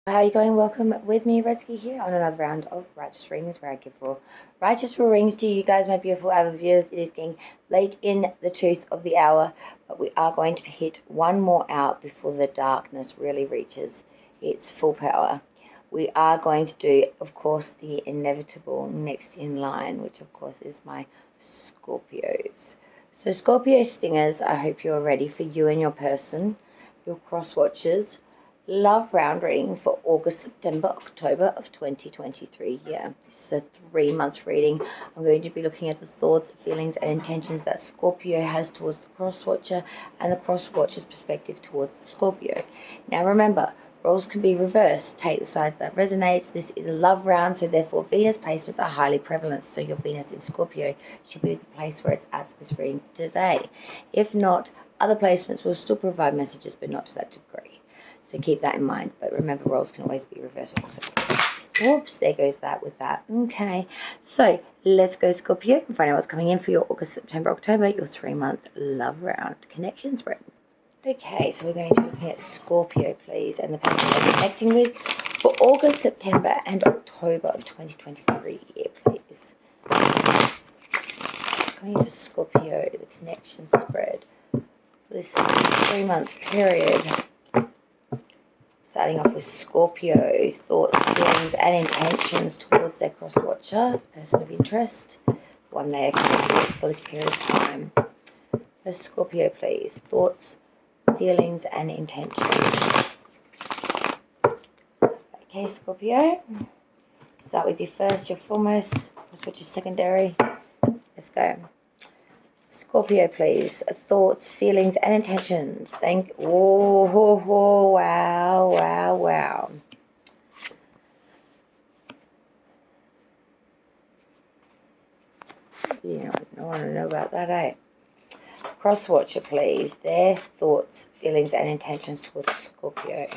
How are you going? Welcome with me, Redsky, here on another round of Righteous Rings, where I give raw righteous rings to you guys, my beautiful avid viewers. It is getting late in the tooth of the hour, but we are going to hit one more out before the darkness really reaches its full power. We are going to do, of course, the inevitable next in line, which of course is my Scorpios. So Scorpio stingers, I hope you're ready for you and your person, your cross watchers. Love round reading for August, September, October of 2023. Yeah, this is a 3-month reading. I'm going to be looking at the thoughts, feelings, and intentions that Scorpio has towards the cross watcher and the cross watcher's perspective towards the Scorpio. Now remember, roles can be reversed. Take the side that resonates. This is a love round, so therefore Venus placements are highly prevalent. So your Venus in Scorpio should be the place where it's at for this reading today. If not, other placements will still provide messages, but not to that degree. So keep that in mind. But remember, roles can always be reversed also. Whoops, there goes that with that. Okay, so let's go Scorpio and find out what's coming in for your August, September, October, your 3-month love round connection spread. Okay, so we're going to be looking at Scorpio, please, and the person you're connecting with for August, September, and October of 2023, please. Coming in for Scorpio, the connection spread for this 3-month period. Starting off with Scorpio, thoughts, feelings, and intentions towards their cross-watcher, person of interest, one they are connected with for this period of time. For Scorpio, please, thoughts, feelings, and intentions. Okay, Scorpio, start with your first, your foremost, cross-watcher secondary. Let's go. Scorpio, please, thoughts, feelings, and intentions. Wow. Yeah, I want to know about that, eh? Cross-watcher, please, their thoughts, feelings, and intentions towards Scorpio.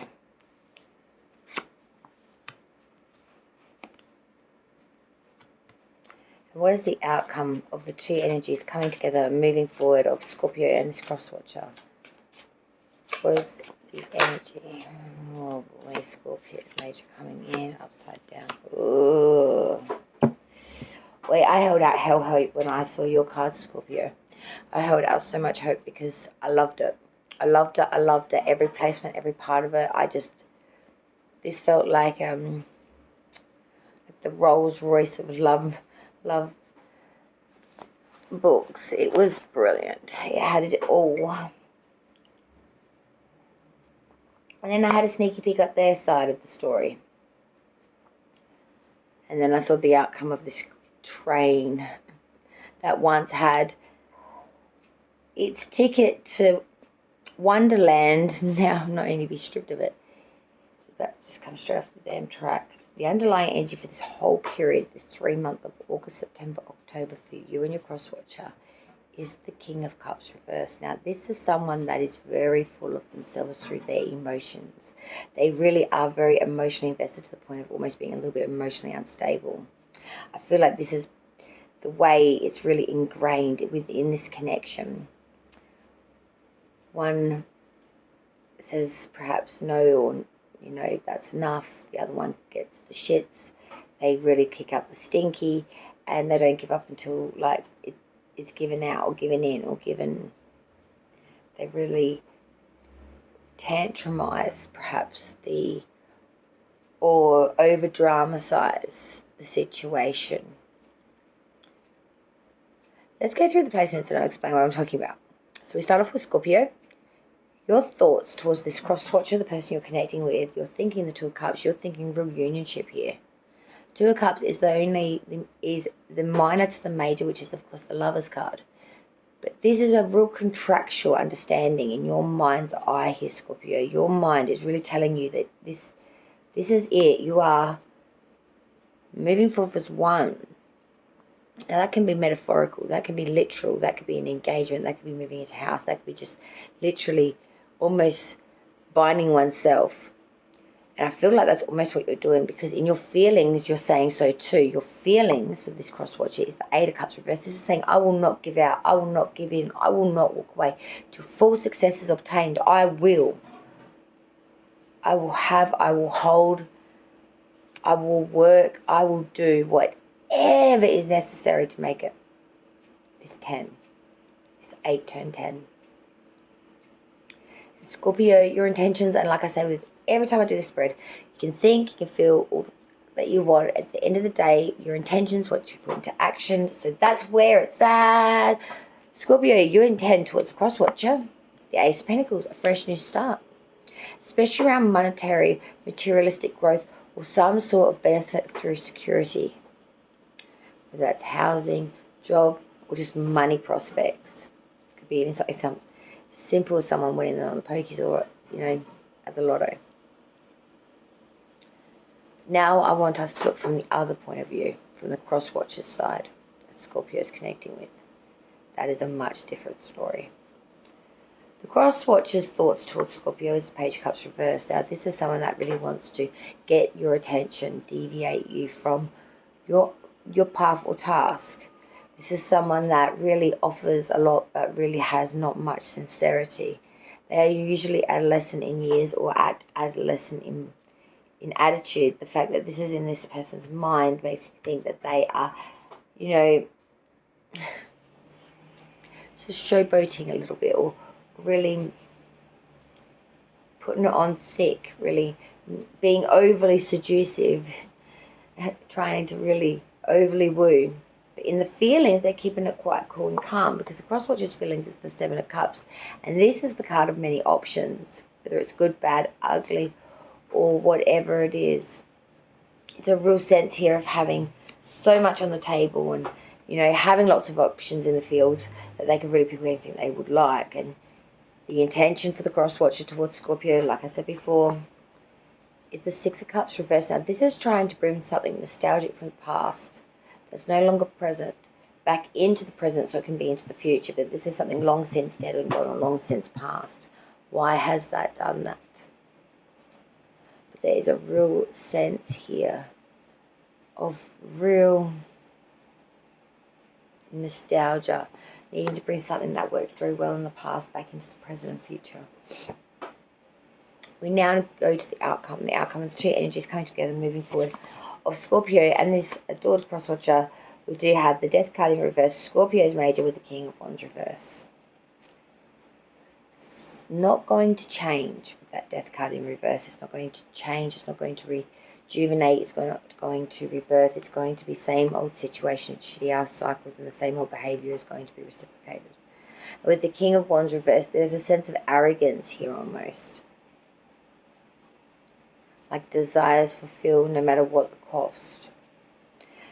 What is the outcome of the two energies coming together, moving forward of Scorpio and this cross-watcher? What is the energy? Oh boy, Scorpio major coming in, upside down. Ooh. Wait, I held out hell hope when I saw your card, Scorpio. I held out so much hope because I loved it. I loved it. Every placement, every part of it. This felt like the Rolls Royce of love books. It was brilliant. It had it all. And then I had a sneaky peek at their side of the story. And then I saw the outcome of this train that once had its ticket to Wonderland, now not only be stripped of it, but just come straight off the damn track. The underlying energy for this whole period, this 3-month of August, September, October for you and your cross-watcher is the King of Cups reversed. Now, this is someone that is very full of themselves through their emotions. They really are very emotionally invested to the point of almost being a little bit emotionally unstable. I feel like this is the way it's really ingrained within this connection. One says perhaps no, or that's enough. The other one gets the shits. They really kick up the stinky, and they don't give up until it's given out or given in or given. They really tantrumize perhaps or over dramatize the situation. Let's go through the placements and I'll explain what I'm talking about. So we start off with Scorpio. Your thoughts towards this cross-watcher, the person you're connecting with, you're thinking the Two of Cups, you're thinking real unionship here. Two of Cups is the minor to the major, which is, of course, the Lover's card. But this is a real contractual understanding in your mind's eye here, Scorpio. Your mind is really telling you that this is it. You are moving forward as one. Now, that can be metaphorical, that can be literal, that could be an engagement, that could be moving into a house, that could be just literally almost binding oneself. And I feel like that's almost what you're doing, because in your feelings, you're saying so too. Your feelings with this cross-watcher is the Eight of Cups reversed. This is saying, I will not give out, I will not give in, I will not walk away till full success is obtained. I will I will have, I will hold, I will work, I will do whatever is necessary to make it. This 10, this 8 turn 10. Scorpio, your intentions, and like I say, with every time I do this spread, you can think, you can feel all that you want. At the end of the day, your intentions, what you put into action. So that's where it's at. Scorpio, you intend towards the cross watcher, the Ace of Pentacles, a fresh new start, especially around monetary, materialistic growth, or some sort of benefit through security, whether that's housing, job, or just money prospects. It could be even something simple as someone winning on the pokies or, at the lotto. Now I want us to look from the other point of view, from the cross watcher's side that Scorpio is connecting with. That is a much different story. The cross watcher's thoughts towards Scorpio is the Page of Cups reversed. Now this is someone that really wants to get your attention, deviate you from your path or task. This is someone that really offers a lot but really has not much sincerity. They are usually adolescent in years or adolescent in attitude. The fact that this is in this person's mind makes me think that they are, just showboating a little bit, or really putting it on thick, really being overly seductive, trying to really overly woo. But in the feelings, they're keeping it quite cool and calm, because the cross watcher's feelings is the Seven of Cups. And this is the card of many options, whether it's good, bad, ugly, or whatever it is. It's a real sense here of having so much on the table and, having lots of options in the fields that they can really pick anything they would like. And the intention for the cross watcher towards Scorpio, like I said before, is the Six of Cups reversed. Now, this is trying to bring something nostalgic from the past that's no longer present back into the present, so it can be into the future. But this is something long since dead and gone, or long since past. Why has that done that? But there's a real sense here of real nostalgia, needing to bring something that worked very well in the past back into the present and future. We now go to the outcome. The outcome is two energies coming together, moving forward, of Scorpio and this adored cross watcher. We do have the Death card in reverse. Scorpio's major with the King of Wands reverse. It's not going to change with that Death card in reverse. It's not going to change. It's not going to rejuvenate. It's not going to rebirth. It's going to be same old situation. Shitty-ass cycles, and the same old behavior is going to be reciprocated. With the King of Wands reversed, there's a sense of arrogance here almost. Like desires fulfilled no matter what the cost.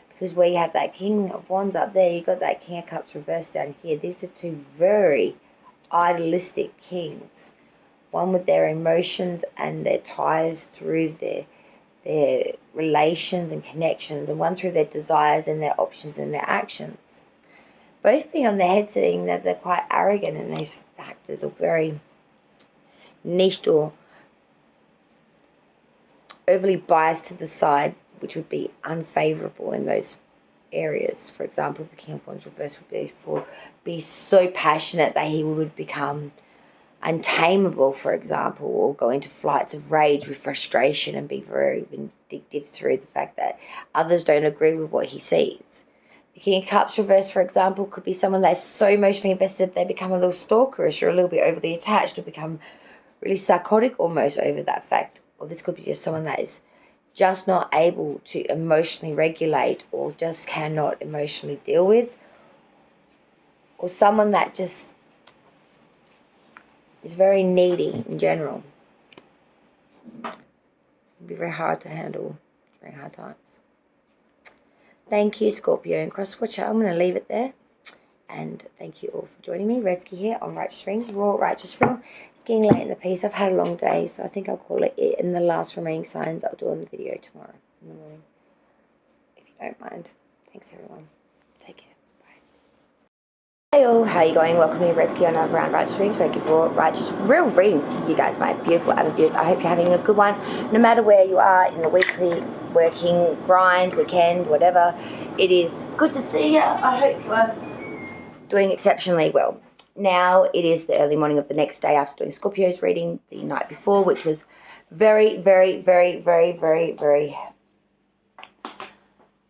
Because where you have that King of Wands up there, you've got that King of Cups reversed down here. These are two very idealistic kings. One with their emotions and their ties through their relations and connections, and one through their desires and their options and their actions. Both being on their head, saying that they're quite arrogant in those factors, or very niched or overly biased to the side, which would be unfavorable in those areas. For example, the King of Wands reverse would be so passionate that he would become untamable, for example, or go into flights of rage with frustration and be very vindictive through the fact that others don't agree with what he sees. The King of Cups reverse, for example, could be someone that's so emotionally invested they become a little stalkerish or a little bit overly attached, or become really psychotic almost over that fact. Or this could be just someone that is just not able to emotionally regulate, or just cannot emotionally deal with, or someone that just is very needy in general. It can be very hard to handle during hard times. Thank you, Scorpio and Cross Watcher. I'm going to leave it there. And thank you all for joining me. Redsky here on Righteous Rings, Raw Righteous Real. It's getting late in the piece. I've had a long day, so I think I'll call it in the last remaining signs I'll do on the video tomorrow in the morning, if you don't mind. Thanks, everyone. Take care. Bye. Hey all, how are you going? Welcome to Redsky on another round Righteous Rings, where I give raw, righteous, real readings to you guys, my beautiful avid viewers. I hope you're having a good one, no matter where you are in the weekly, working, grind, weekend, whatever it is. Good to see you. I hope you are doing exceptionally well. Now it is the early morning of the next day after doing Scorpio's reading the night before, which was very, very, very, very, very, very...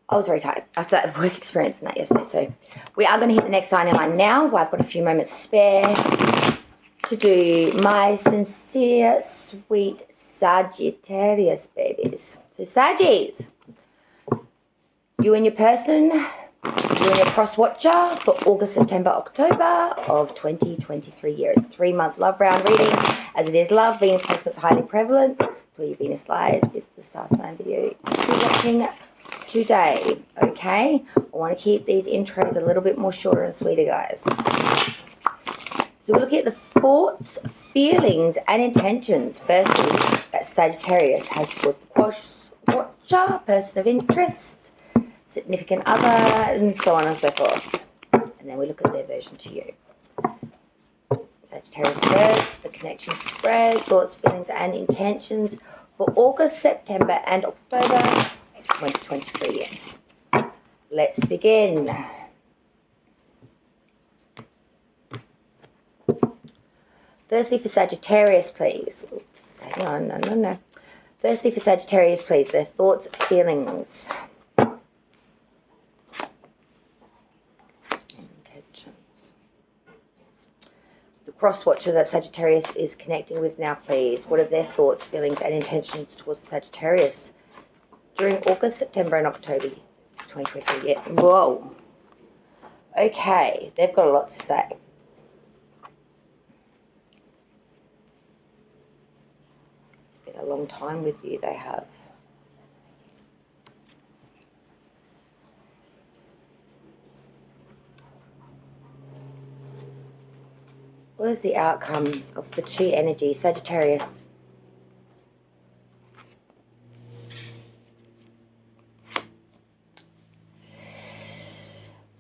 I was very tired after that work experience and that yesterday. So we are going to hit the next sign in line now. I've got a few moments spare to do my sincere, sweet Sagittarius babies. So Saggies, you and your person, you and your cross watcher for August, September, October of 2023 years. 3-month love round reading. As it is love, Venus placements highly prevalent. So where your Venus lies is the star sign video you're watching today. Okay, I want to keep these intros a little bit more shorter and sweeter, guys. So we're looking at the thoughts, feelings, and intentions. Firstly, that Sagittarius has towards the cross watcher, person of interest, significant other, and so on and so forth. And then we look at their version to you. Sagittarius first, the connection spread, thoughts, feelings, and intentions for August, September, and October 2023 year. Let's begin. Firstly, for Sagittarius, please. Oops, no. Firstly, for Sagittarius, please, their thoughts, feelings, and intentions. The cross-watcher that Sagittarius is connecting with now, please. What are their thoughts, feelings, and intentions towards Sagittarius during August, September, and October 2023 year? Whoa. Okay, they've got a lot to say. A long time with you, they have. What is the outcome of the two energies, Sagittarius?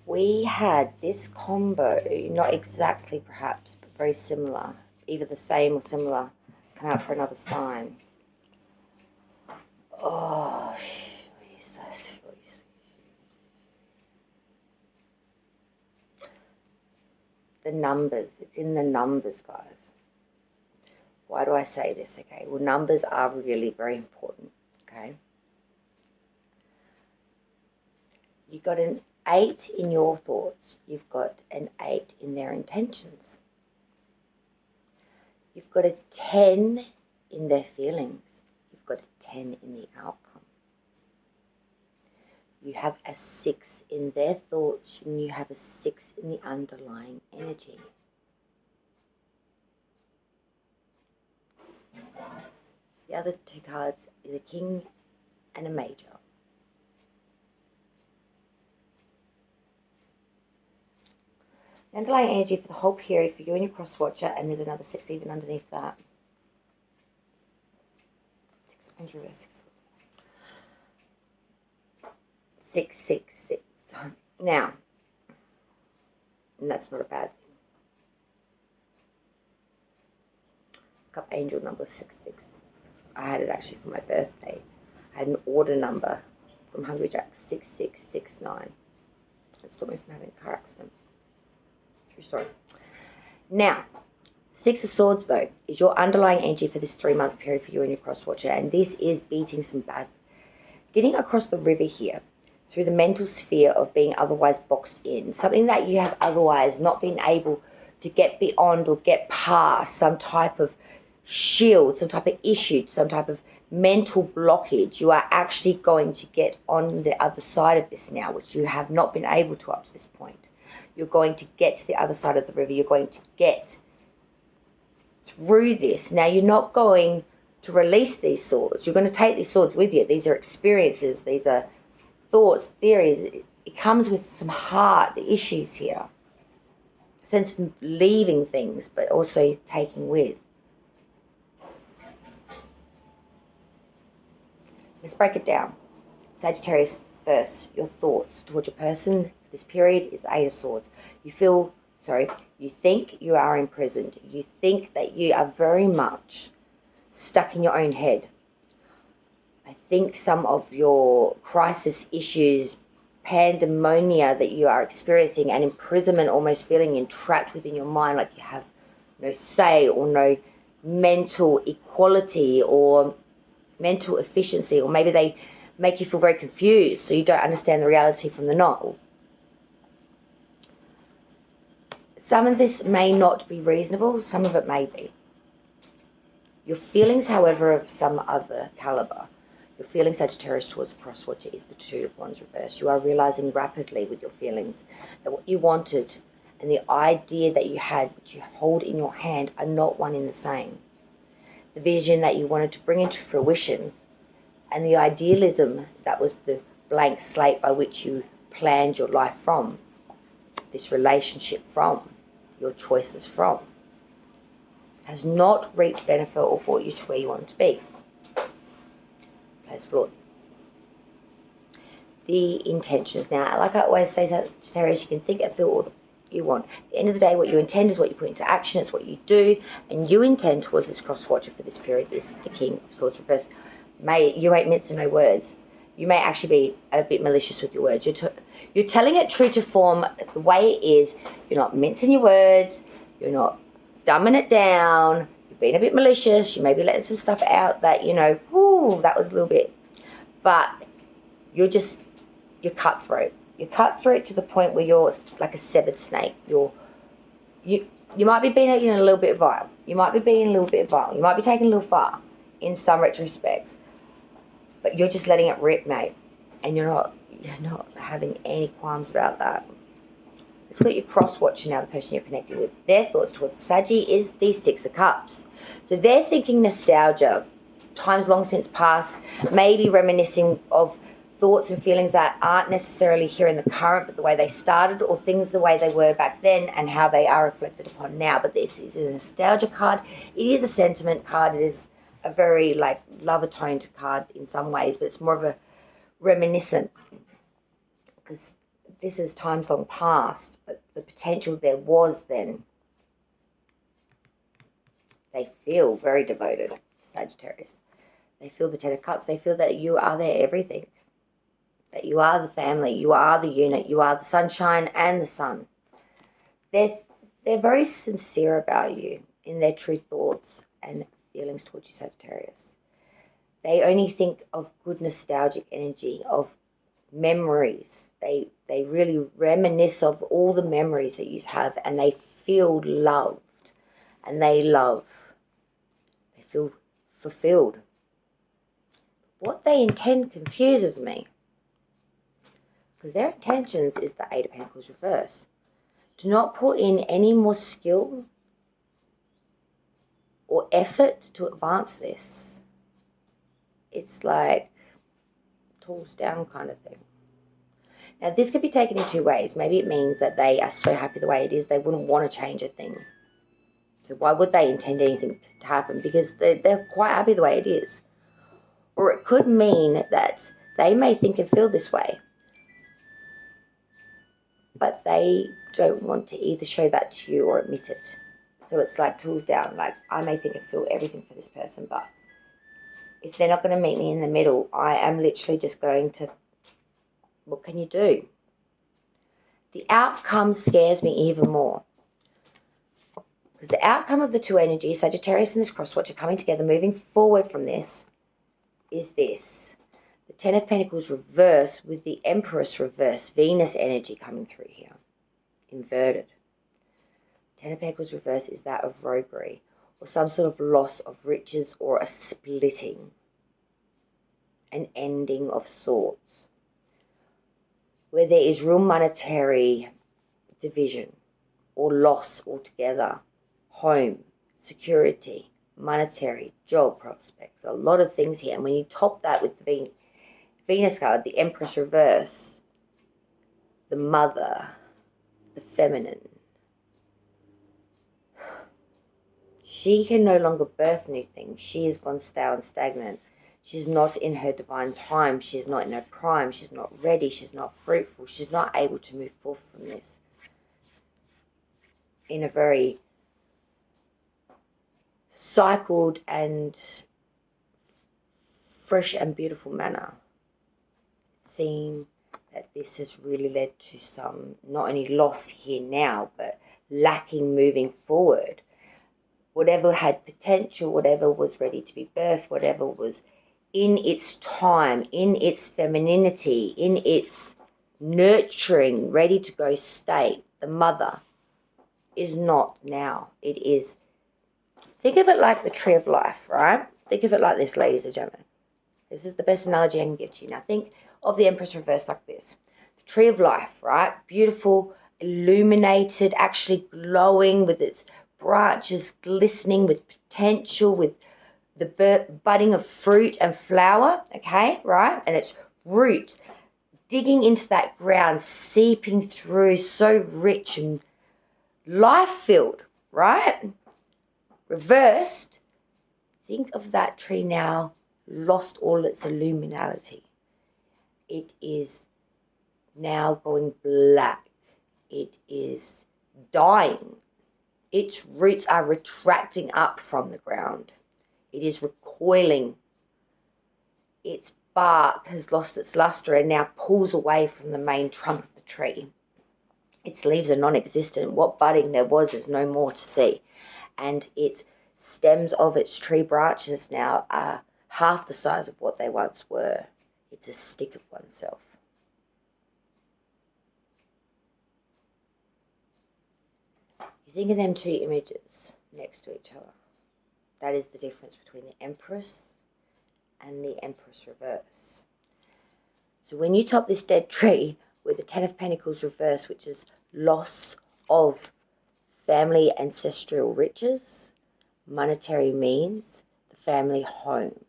We had this combo, not exactly perhaps, but very similar, either the same or similar, come out for another sign. Oh, Jesus. The numbers. It's in the numbers, guys. Why do I say this? Okay, well, numbers are really very important, okay? You've got an 8 in your thoughts. You've got an 8 in their intentions. You've got a 10 in their feelings. You've got a 10 in the outcome. You have a 6 in their thoughts and you have a 6 in the underlying energy. The other two cards is a king and a major. The underlying energy for the whole period for you and your cross watcher, and there's another 6 even underneath that. 6 reverse, 6, 6, 6. Now, and that's not a bad thing. Cup angel number 666. I had it actually for my birthday. I had an order number from Hungry Jack 6669. It stopped me from having a car accident. True story. Now, 6 of Swords, though, is your underlying energy for this 3-month period for you and your cross watcher. And this is beating some bad. Getting across the river here through the mental sphere of being otherwise boxed in. Something that you have otherwise not been able to get beyond or get past. Some type of shield, some type of issue, some type of mental blockage. You are actually going to get on the other side of this now, which you have not been able to up to this point. You're going to get to the other side of the river. You're going to get through this. Now, you're not going to release these swords. You're going to take these swords with you. These are experiences. These are thoughts, theories. It comes with some heart issues here. A sense of leaving things, but also taking with. Let's break it down. Sagittarius first. Your thoughts towards your person for this period is the 8 of Swords. You think you are imprisoned. You think that you are very much stuck in your own head. I think some of your crisis issues, pandemonia that you are experiencing, and imprisonment, almost feeling entrapped within your mind, like you have no say or no mental equality or mental efficiency, or maybe they make you feel very confused so you don't understand the reality from the not. Some of this may not be reasonable, some of it may be. Your feelings, however, of some other caliber. Your feeling, Sagittarius, towards the cross-watcher is the Two of Wands reverse. You are realizing rapidly with your feelings that what you wanted and the idea that you had, which you hold in your hand, are not one and the same. The vision that you wanted to bring into fruition and the idealism that was the blank slate by which you planned your life from, this relationship from, your choices from, has not reaped benefit or brought you to where you want to be. Place flawed. The intentions. Now, like I always say, Sagittarius, you can think and feel all you want. At the end of the day, what you intend is what you put into action. It's what you do. And you intend towards this cross-watcher for this period is the King of Swords reverse. You ain't mincing no words. You may actually be a bit malicious with your words. You're telling it true to form the way it is. You're not mincing your words. You're not dumbing it down. You're being a bit malicious. You may be letting some stuff out that, ooh, that was a little bit. But you're cutthroat. You're cutthroat to the point where you're like a severed snake. You might be being a little bit vile. You might be being a little bit vile. You might be taking a little far in some retrospects. But you're just letting it rip, mate. And you're not having any qualms about that. Let's look at your cross-watcher now, the person you're connected with. Their thoughts towards the Saggy is the Six of Cups. So they're thinking nostalgia, times long since past, maybe reminiscing of thoughts and feelings that aren't necessarily here in the current, but the way they started, or things the way they were back then and how they are reflected upon now. But this is a nostalgia card. It is a sentiment card. It is a very lover-toned card in some ways, but it's more of a reminiscent, because this is times long past, but the potential there was then. They feel very devoted, Sagittarius. They feel the Ten of Cups. They feel that you are their everything, that you are the family, you are the unit, you are the sunshine and the sun. They're very sincere about you in their true thoughts and feelings towards you, Sagittarius. They only think of good nostalgic energy, of memories. They really reminisce of all the memories that you have, and they feel loved, and they love. They feel fulfilled. What they intend confuses me, because their intentions is the Eight of Pentacles reverse. Do not put in any more skill or effort to advance this. It's like tools down kind of thing. Now, this could be taken in two ways. Maybe it means that they are so happy the way it is, they wouldn't want to change a thing. So why would they intend anything to happen? Because they're quite happy the way it is. Or it could mean that they may think and feel this way, but they don't want to either show that to you or admit it. So it's like tools down. Like, I may think and feel everything for this person, but if they're not going to meet me in the middle, I am literally just going to, what can you do? The outcome scares me even more. Because the outcome of the two energies, Sagittarius and this crosswatcher coming together, moving forward from this, is this. The Ten of Pentacles reverse with the Empress reverse, Venus energy coming through here, inverted. Ten of Pentacles reverse is that of roguery, or some sort of loss of riches, or a splitting, an ending of sorts, where there is real monetary division or loss altogether. Home, security, monetary, job prospects, a lot of things here. And when you top that with the Venus card, the Empress reverse, the mother, the feminine, she can no longer birth new things. She has gone stale and stagnant. She's not in her divine time. She's not in her prime. She's not ready. She's not fruitful. She's not able to move forth from this in a very cycled and fresh and beautiful manner. Seeing that this has really led to some, not only loss here now, but lacking moving forward. whatever had potential, whatever was ready to be birthed, whatever was in its time, in its femininity, in its nurturing, ready to go state, the mother, is not now. It is, think of it like the tree of life, right? Think of it like this, ladies and gentlemen. This is the best analogy I can give to you. Now think of the Empress reversed like this. The tree of life, right? Beautiful, illuminated, actually glowing with its branches glistening with potential, with the budding of fruit and flower, okay, right? And its roots digging into that ground, seeping through, so rich and life-filled, right? Reversed, think of that tree now lost all its illuminality. It is now going black. It is dying. Its roots are retracting up from the ground. It is recoiling. Its bark has lost its luster and now pulls away from the main trunk of the tree. Its leaves are non-existent. What budding there was is no more to see. And its stems of its tree branches now are half the size of what they once were. It's a stick of oneself. You think of them two images next to each other. That is the difference between the Empress and the Empress reverse. So when you top this dead tree with the Ten of Pentacles reverse, which is loss of family ancestral riches, monetary means, the family home,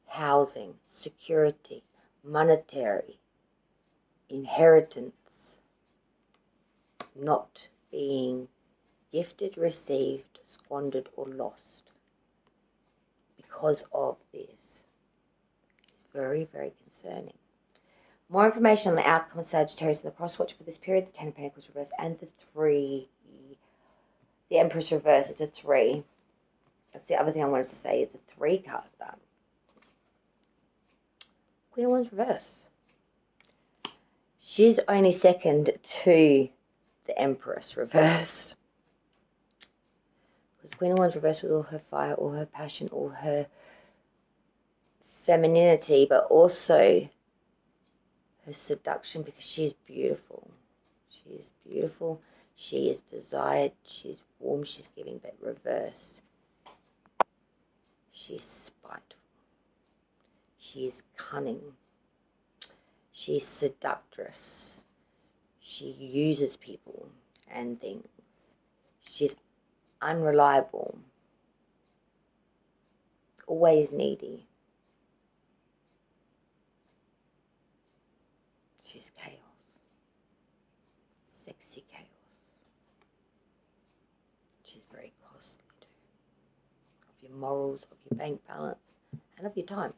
housing, security, monetary, inheritance, not being gifted, received, squandered, or lost because of this is very, very concerning. More information on the outcome of Sagittarius and the crosswatch for this period, the Ten of Pentacles reverse, and the Empress reverse. It's a 3. That's the other thing I wanted to say. It's a 3 card. Queen of Wands reverse. She's only second to the Empress reverse. Because Queen of Wands reverse with all her fire, all her passion, all her femininity, but also her seduction, because she's beautiful. She is beautiful. She is desired. She's warm. She's giving, but reversed. She's spiteful. She is cunning. She's seductress. She uses people and things. She's unreliable. Always needy. She's chaos. Sexy chaos. She's very costly too. Of your morals, of your bank balance, and of your time.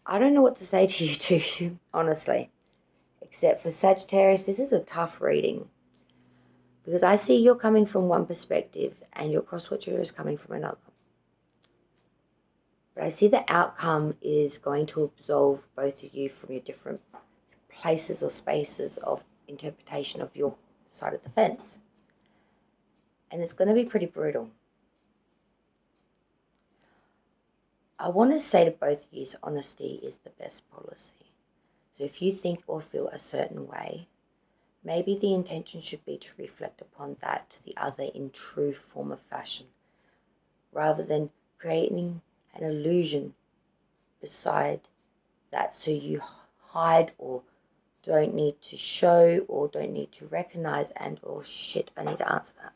I don't know what to say to you two, honestly. Except for Sagittarius, this is a tough reading. Because I see you're coming from one perspective and your crosswatcher is coming from another. But I see the outcome is going to absolve both of you from your different places or spaces of interpretation of your side of the fence. And it's going to be pretty brutal. I want to say to both of you, honesty is the best policy. So if you think or feel a certain way, maybe the intention should be to reflect upon that to the other in true form of fashion, rather than creating an illusion beside that so you hide or don't need to show or don't need to recognize and, oh shit, I need to answer that.